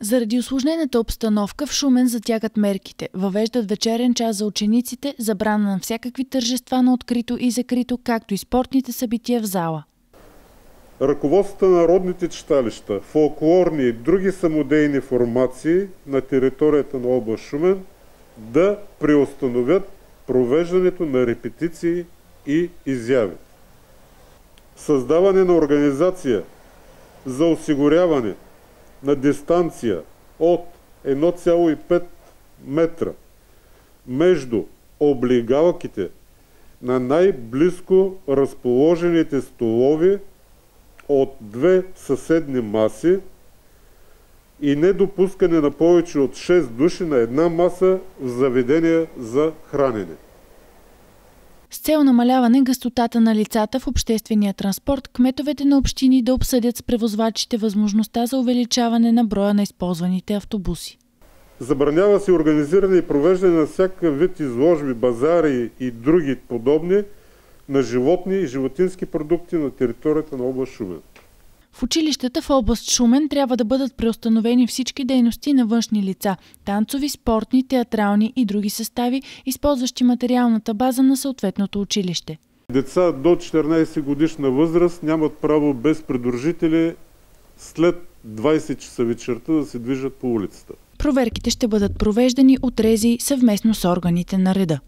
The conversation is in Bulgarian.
Заради усложнената обстановка в Шумен затягат мерките. Въвеждат вечерен час за учениците, забрана на всякакви тържества на открито и закрито, както и спортните събития в зала. Ръководството на народните читалища, фолклорни и други самодейни формации на територията на област Шумен да преустановят провеждането на репетиции и изяви. Създаване на организация за осигуряване на дистанция от 1,5 метра между облигалките на най-близко разположените столови от две съседни маси и недопускане на повече от 6 души на една маса в заведения за хранене. С цел намаляване гъстотата на лицата в обществения транспорт, кметовете на общини да обсъдят с превозвачите възможността за увеличаване на броя на използваните автобуси. Забранява се организиране и провеждане на всякакъв вид изложби, базари и други подобни на животни и животински продукти на територията на област Шумен. В училищата в област Шумен трябва да бъдат преустановени всички дейности на външни лица – танцови, спортни, театрални и други състави, използващи материалната база на съответното училище. Деца до 14 годишна възраст нямат право без придружители след 20 часа вечерта да се движат по улицата. Проверките ще бъдат провеждани от РЕЗИ съвместно с органите на реда.